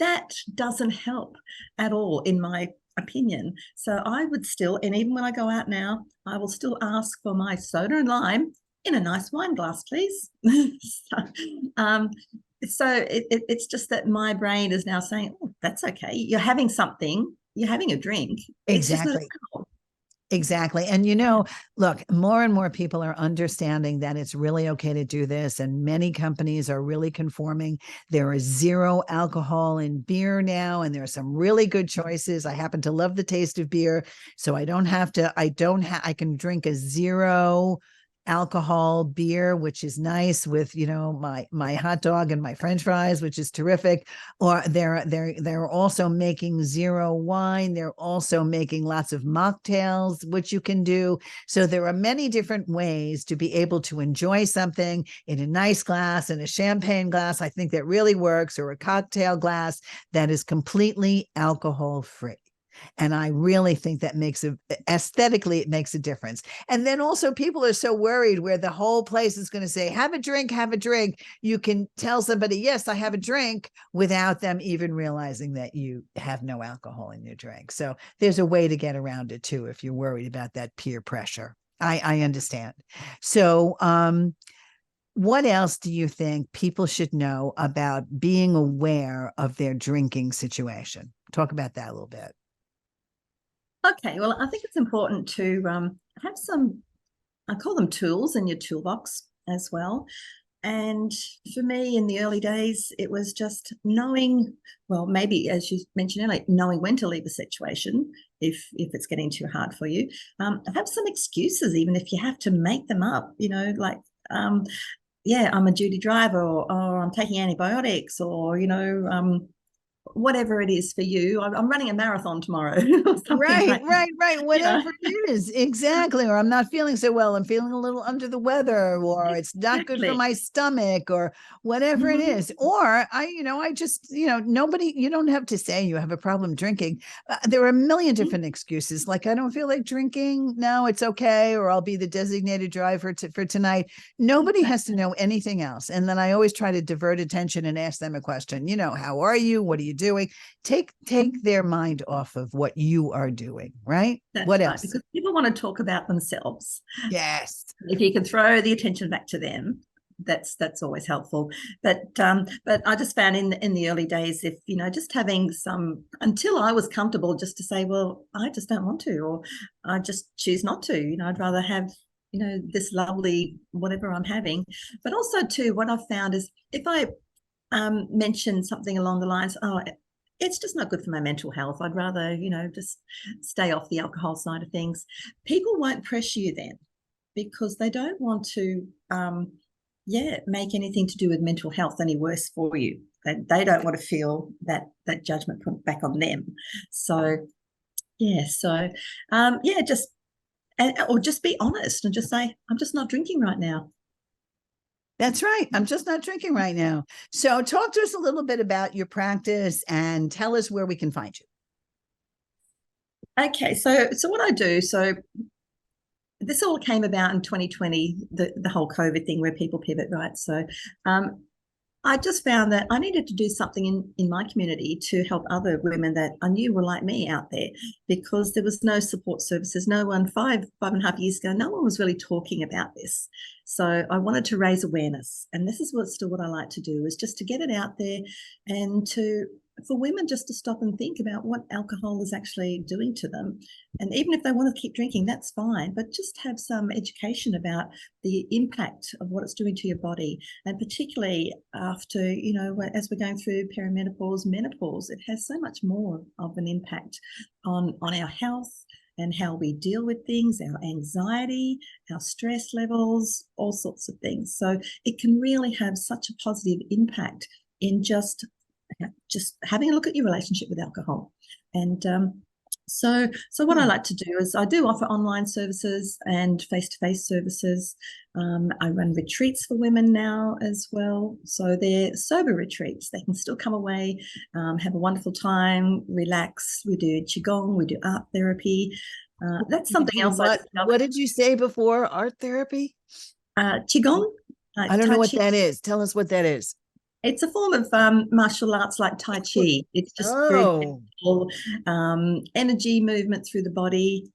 That doesn't help at all, in my opinion. So I would still, and even when I go out now, I will still ask for my soda and lime in a nice wine glass, please. So it's just that my brain is now saying, oh, that's okay. You're having something. You're having a drink. Exactly. Exactly. And, look, more and more people are understanding that it's really okay to do this. And many companies are really conforming. There is 0 alcohol in beer now, and there are some really good choices. I happen to love the taste of beer. So I can drink a 0 alcohol beer, which is nice with, my hot dog and my French fries, which is terrific. Or they're also making 0 wine. They're also making lots of mocktails, which you can do. So there are many different ways to be able to enjoy something in a nice glass, in a champagne glass. I think that really works, or a cocktail glass that is completely alcohol free. And I really think that aesthetically, it makes a difference. And then also people are so worried where the whole place is going to say, have a drink, have a drink. You can tell somebody, yes, I have a drink, without them even realizing that you have no alcohol in your drink. So there's a way to get around it too, if you're worried about that peer pressure. I understand. So, what else do you think people should know about being aware of their drinking situation? Talk about that a little bit. Okay, well, I think it's important to have some, I call them tools in your toolbox as well. And for me, in the early days, it was just knowing, well, maybe as you mentioned earlier, knowing when to leave a situation if it's getting too hard for you. Have some excuses, even if you have to make them up, like, yeah, I'm a duty driver, or I'm taking antibiotics, or, whatever it is for you. I'm running a marathon tomorrow. Right. Whatever it is. Exactly. Or I'm not feeling so well. I'm feeling a little under the weather, or it's not good for my stomach, or whatever it is. Or I just, nobody, you don't have to say you have a problem drinking. There are a million different excuses. Like, I don't feel like drinking. No, it's okay. Or I'll be the designated driver for tonight. Nobody has to know anything else. And then I always try to divert attention and ask them a question. How are you? What are you doing? Take their mind off of what you are doing, right? That's what right, else? because people want to talk about themselves. Yes. If you can throw the attention back to them, that's always helpful. But I just found in the early days, if just having some, until I was comfortable just to say, well, I just don't want to, or I just choose not to. I'd rather have this lovely whatever I'm having. But also too, what I've found is if I mention something along the lines, it's just not good for my mental health, I'd rather just stay off the alcohol side of things, people won't pressure you then, because they don't want to make anything to do with mental health any worse for you. They don't want to feel that judgment put back on them. So just or just be honest and just say, I'm just not drinking right now. That's right. I'm just not drinking right now. So talk to us a little bit about your practice and tell us where we can find you. Okay, so what I do, so this all came about in 2020, the whole COVID thing where people pivot, right? So I just found that I needed to do something in my community to help other women that I knew were like me out there, because there was no support services. No one, five and a half years ago, no one was really talking about this. So I wanted to raise awareness. And this is still what I like to do, is just to get it out there, and for women just to stop and think about what alcohol is actually doing to them. And even if they want to keep drinking, that's fine, but just have some education about the impact of what it's doing to your body. And particularly after, as we're going through perimenopause, menopause, it has so much more of an impact on our health and how we deal with things, our anxiety, our stress levels, all sorts of things. So it can really have such a positive impact in just having a look at your relationship with alcohol. And so what I like to do is I do offer online services and face-to-face services. I run retreats for women now as well. So they're sober retreats. They can still come away, have a wonderful time, relax. We do Qigong, we do art therapy. That's something else. What did you say before? Art therapy? Qigong. I don't know what that is. Tell us what that is. It's a form of martial arts like Tai Chi. It's just very gentle, energy movement through the body.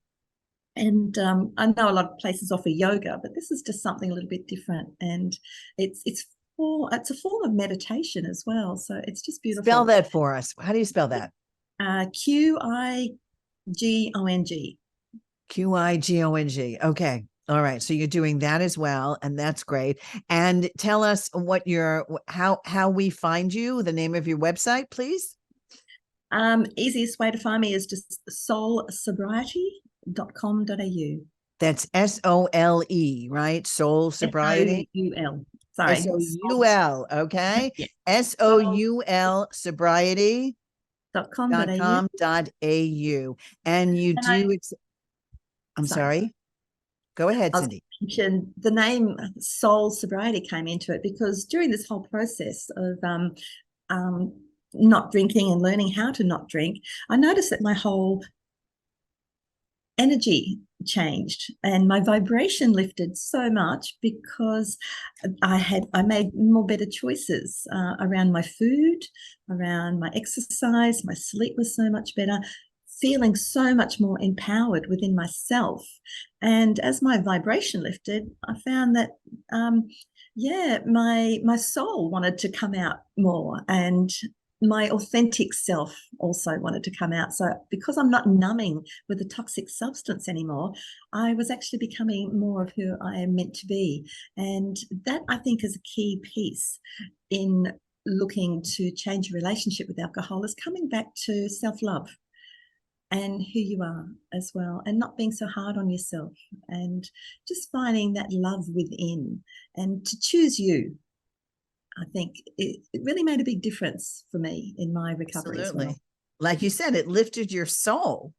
And I know a lot of places offer yoga, but this is just something a little bit different. And it's a form of meditation as well. So it's just beautiful. Spell that for us. How do you spell that? Qigong. Qigong. Okay. All right. So you're doing that as well. And that's great. And tell us how we find you, the name of your website, please. Easiest way to find me is just soulsobriety.com.au. That's SOLE, right? Soul Sobriety. SOUL. Sorry. SOUL. Okay. Yeah. SOUL sobriety.com.au. And you do. I'm sorry. Go ahead, Cindy. The name Soul Sobriety came into it because during this whole process of not drinking and learning how to not drink, I noticed that my whole energy changed and my vibration lifted so much because I made more better choices around my food, around my exercise. My sleep was so much better, feeling so much more empowered within myself. And as my vibration lifted, I found that my soul wanted to come out more, and my authentic self also wanted to come out. So because I'm not numbing with a toxic substance anymore, I was actually becoming more of who I am meant to be. And that, I think, is a key piece in looking to change your relationship with alcohol, is coming back to self-love and who you are as well, and not being so hard on yourself, and just finding that love within and to choose you. I think it really made a big difference for me in my recovery. Absolutely. As well. Like you said, it lifted your soul.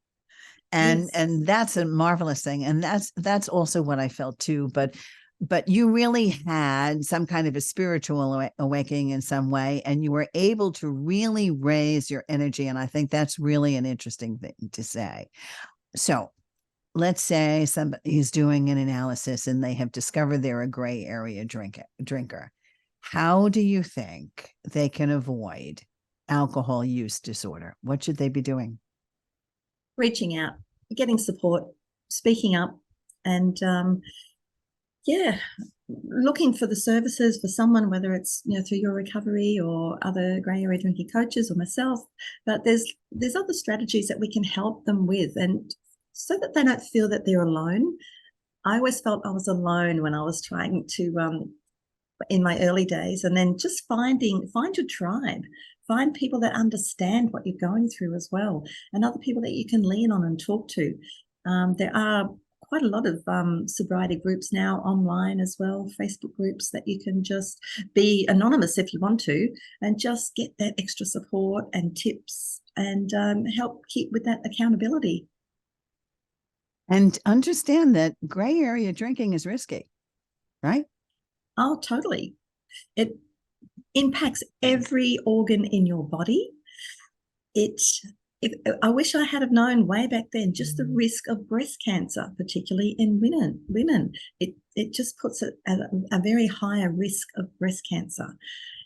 And Yes. that's a marvelous thing. And that's also what I felt too. But you really had some kind of a spiritual awakening in some way, and you were able to really raise your energy. And I think that's really an interesting thing to say. So let's say somebody is doing an analysis and they have discovered they're a gray area drinker. How do you think they can avoid alcohol use disorder? What should they be doing? Reaching out, getting support, speaking up, and looking for the services for someone, whether it's through your recovery or other grey area drinking coaches or myself. But there's other strategies that we can help them with, and so that they don't feel that they're alone. I always felt I was alone when I was trying to in my early days, and then just find your tribe, find people that understand what you're going through as well, and other people that you can lean on and talk to. There are quite a lot of sobriety groups now online as well, Facebook groups that you can just be anonymous if you want to, and just get that extra support and tips, and help keep with that accountability. And understand that gray area drinking is risky, right? Oh, totally. It impacts every organ in your body. I wish I had have known way back then just the risk of breast cancer, particularly in women. It just puts it at a very higher risk of breast cancer.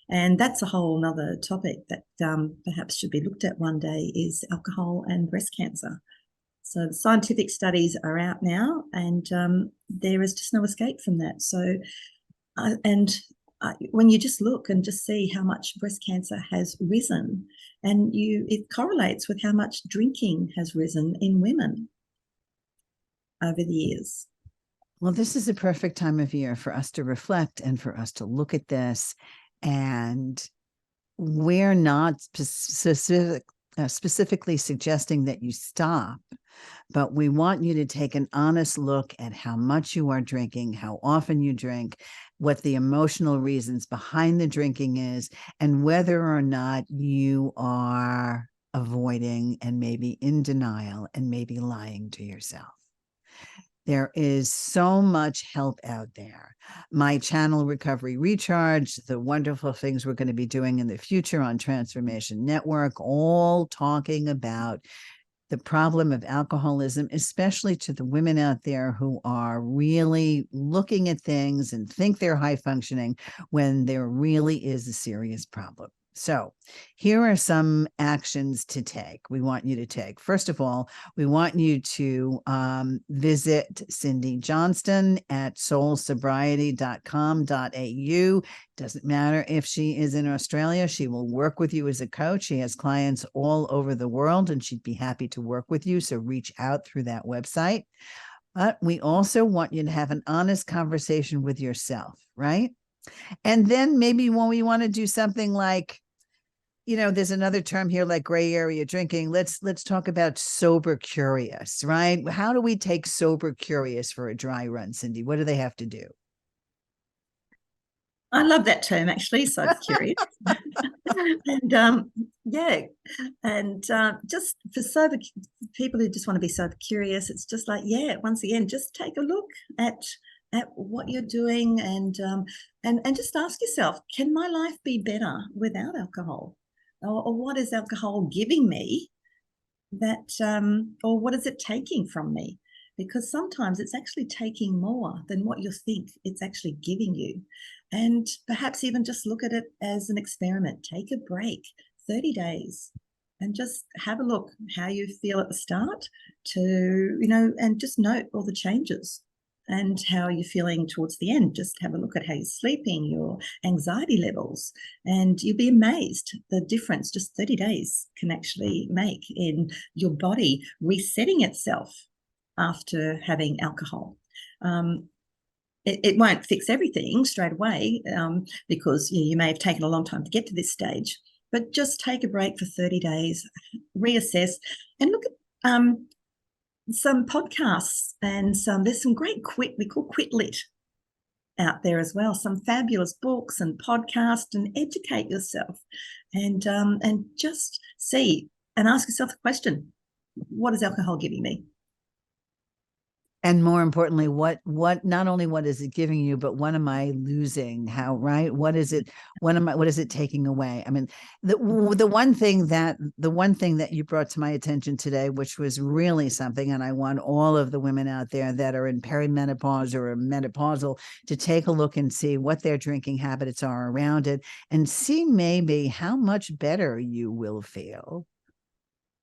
And that's a whole nother topic that perhaps should be looked at one day, is alcohol and breast cancer. So the scientific studies are out now, and there is just no escape from that. So when you just look and just see how much breast cancer has risen, and it correlates with how much drinking has risen in women over the years. Well, this is a perfect time of year for us to reflect and for us to look at this. And we're not specifically suggesting that you stop, but we want you to take an honest look at how much you are drinking, how often you drink, what the emotional reasons behind the drinking is, and whether or not you are avoiding and maybe in denial and maybe lying to yourself. There is so much help out there. My channel, Recovery Recharge, the wonderful things we're going to be doing in the future on Transformation Network, all talking about the problem of alcoholism, especially to the women out there who are really looking at things and think they're high functioning when there really is a serious problem. So here are some actions to take. We want you to take. First of all, we want you to visit Cindy Johnston at soulsobriety.com.au. Doesn't matter if she is in Australia. She will work with you as a coach. She has clients all over the world, and she'd be happy to work with you. So reach out through that website. But we also want you to have an honest conversation with yourself, right? And then maybe when we want to do something like, there's another term here like gray area drinking. Let's talk about sober curious, right? How do we take sober curious for a dry run, Cindy? What do they have to do? I love that term, actually, sober curious. And just for sober people who just want to be sober curious, it's just like, once again, just take a look at what you're doing, and just ask yourself, can my life be better without alcohol? or what is alcohol giving me that, or what is it taking from me? Because sometimes it's actually taking more than what you think it's actually giving you. And perhaps even just look at it as an experiment. Take a break, 30 days, and just have a look how you feel at the start and just note all the changes and how you're feeling towards the end. Just have a look at how you're sleeping, your anxiety levels, and you'll be amazed the difference just 30 days can actually make in your body resetting itself after having alcohol. It won't fix everything straight away because you may have taken a long time to get to this stage, but just take a break for 30 days, reassess, and look at some podcasts and there's some great we call Quit Lit out there as well, some fabulous books and podcasts, and educate yourself and just see and ask yourself the question, what is alcohol giving me? And more importantly, what not only what is it giving you, but what am I losing? How, right? What is it? What is it taking away? I mean, the one thing that you brought to my attention today, which was really something, and I want all of the women out there that are in perimenopause or menopausal to take a look and see what their drinking habits are around it, and see maybe how much better you will feel.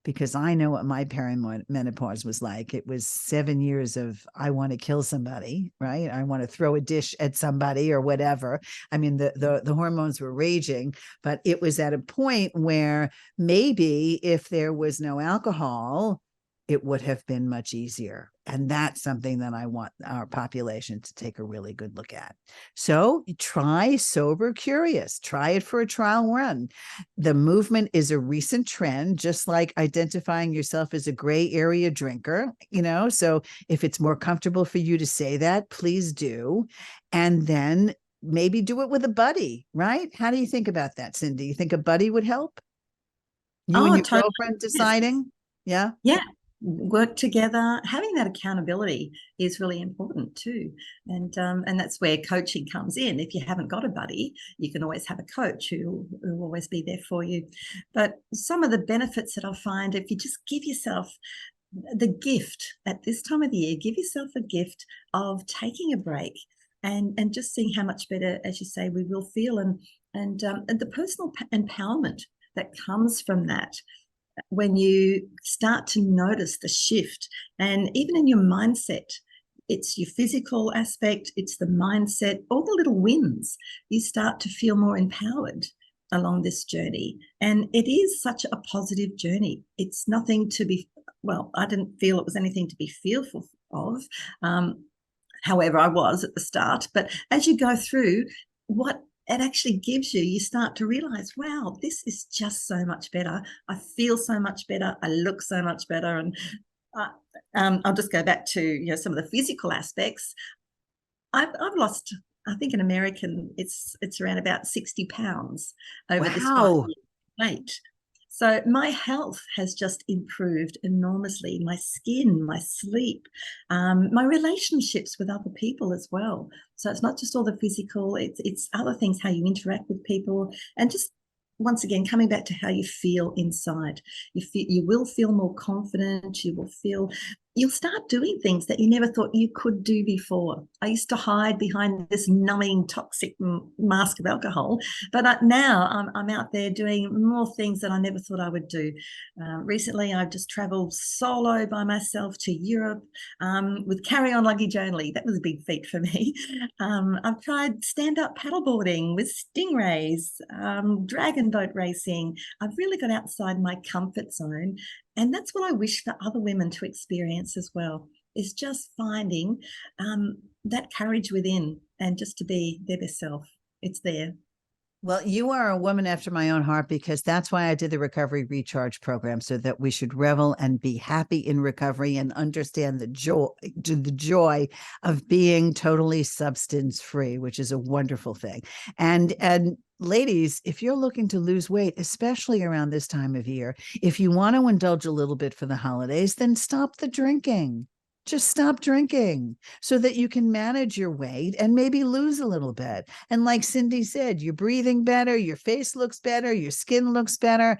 Because I know what my perimenopause was like. It was 7 years of, I want to kill somebody, right? I want to throw a dish at somebody or whatever. I mean, the hormones were raging, but it was at a point where maybe if there was no alcohol, it would have been much easier. And that's something that I want our population to take a really good look at. So try Sober Curious. Try it for a trial run. The movement is a recent trend, just like identifying yourself as a gray area drinker, so if it's more comfortable for you to say that, please do. And then maybe do it with a buddy, right? How do you think about that, Cindy? You think a buddy would help? You and your Totally. girlfriend deciding? Yeah. Yeah. Work together. Having that accountability is really important too, and that's where coaching comes in. If you haven't got a buddy, you can always have a coach who will always be there for you. But some of the benefits that I find, if you just give yourself the gift at this time of the year, give yourself a gift of taking a break and just seeing how much better, as you say, we will feel, and the personal empowerment that comes from that. When you start to notice the shift, and even in your mindset, it's your physical aspect, it's the mindset, all the little wins, you start to feel more empowered along this journey. And it is such a positive journey. It's nothing to be, I didn't feel it was anything to be fearful of. However, I was at the start. But as you go through, what it actually gives you, you start to realize, wow, this is just so much better. I feel so much better. I look so much better. And I'll just go back to some of the physical aspects. I've lost, I think in American, it's around about 60 pounds over this 5 year wait. So my health has just improved enormously. My skin, my sleep, my relationships with other people as well. So it's not just all the physical, it's other things, how you interact with people, and just once again, coming back to how you feel inside. You will feel more confident. You'll start doing things that you never thought you could do before. I used to hide behind this numbing, toxic mask of alcohol, but now I'm out there doing more things that I never thought I would do. Recently, I've just traveled solo by myself to Europe with carry-on luggage only. That was a big feat for me. I've tried stand-up paddleboarding with stingrays, dragon boat racing. I've really got outside my comfort zone. And that's what I wish for other women to experience as well, is just finding that courage within and just to be their best self. It's there. Well, you are a woman after my own heart, because that's why I did the Recovery Recharge program, so that we should revel and be happy in recovery and understand the joy of being totally substance free, which is a wonderful thing. And ladies, if you're looking to lose weight, especially around this time of year, if you want to indulge a little bit for the holidays, then stop the drinking. Just stop drinking so that you can manage your weight and maybe lose a little bit. And like Cindy said, you're breathing better, your face looks better, your skin looks better.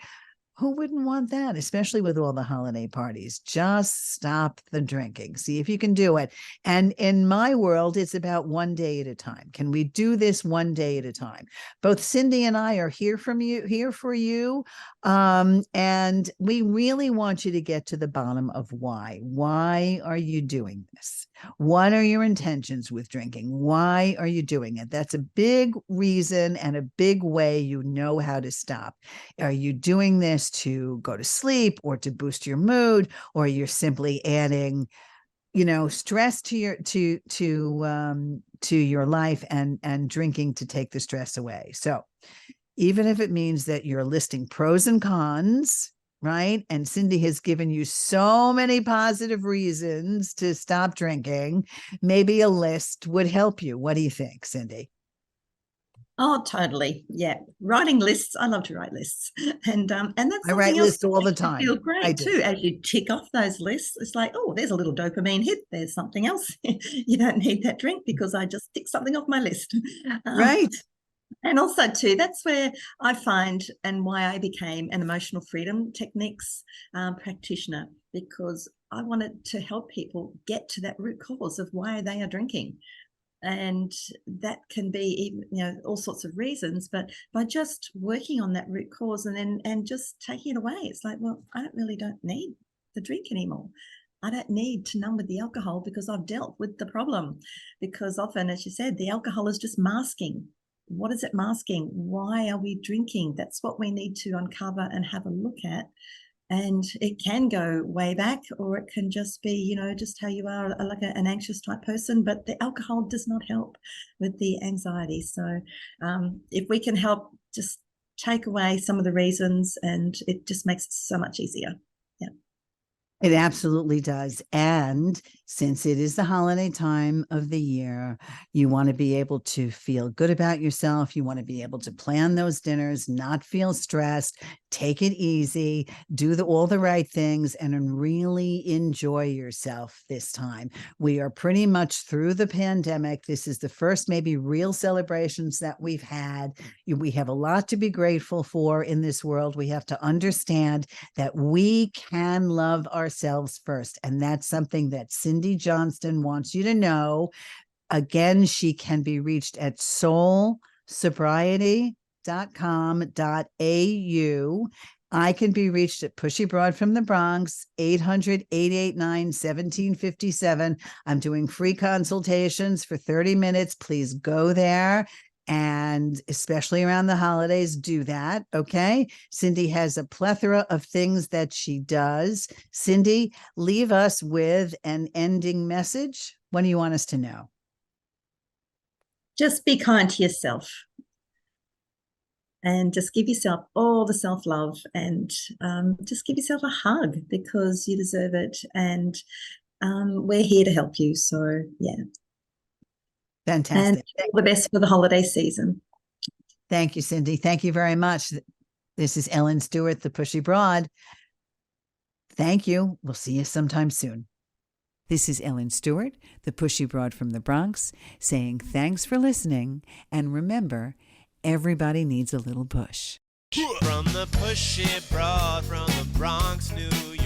Who wouldn't want that, especially with all the holiday parties? Just stop the drinking. See if you can do it. And in my world, it's about one day at a time. Can we do this one day at a time? Both Cindy and I are here for you. And we really want you to get to the bottom of why. Why are you doing this? What are your intentions with drinking? Why are you doing it? That's a big reason and a big way you know how to stop. Are you doing this to go to sleep or to boost your mood, or you're simply adding, stress to your life and drinking to take the stress away? So even if it means that you're listing pros and cons, right? And Cindy has given you so many positive reasons to stop drinking, maybe a list would help you. What do you think, Cindy? Oh, totally. Yeah. Writing lists. I love to write lists. And that's I write something else lists all the time. feel great too. As you tick off those lists, it's like, oh, there's a little dopamine hit. There's something else. You don't need that drink because I just tick something off my list. Right. And also too, that's where I find and why I became an emotional freedom techniques practitioner, because I wanted to help people get to that root cause of why they are drinking. And that can be even, all sorts of reasons, but by just working on that root cause and just taking it away, it's like, well, I don't need the drink anymore. I don't need to numb with the alcohol because I've dealt with the problem. Because often, as you said, the alcohol is just masking. What is it masking? Why are we drinking? That's what we need to uncover and have a look at. And it can go way back, or it can just be, just how you are, like an anxious type person, but the alcohol does not help with the anxiety. So if we can help just take away some of the reasons, and it just makes it so much easier. Yeah. It absolutely does. And since it is the holiday time of the year, you want to be able to feel good about yourself. You want to be able to plan those dinners, not feel stressed, take it easy, do all the right things, and really enjoy yourself this time. We are pretty much through the pandemic. This is the first maybe real celebrations that we've had. We have a lot to be grateful for in this world. We have to understand that we can love ourselves first. And that's something that Cindy Johnston wants you to know. Again, she can be reached at soulsobriety.com.au. I can be reached at Pushy Broad from the Bronx, 800-889-1757. I'm doing free consultations for 30 minutes. Please go there. And especially around the holidays, do that. Okay. Cindy has a plethora of things that she does. Cindy, leave us with an ending message. What do you want us to know? Just be kind to yourself. And just give yourself all the self-love, and just give yourself a hug because you deserve it. And we're here to help you. So, yeah. Fantastic. And all the best for the holiday season. Thank you, Cindy. Thank you very much. This is Ellen Stewart, the Pushy Broad. Thank you. We'll see you sometime soon. This is Ellen Stewart, the Pushy Broad from the Bronx, saying thanks for listening. And remember, everybody needs a little push. From the Pushy Broad from the Bronx, New York.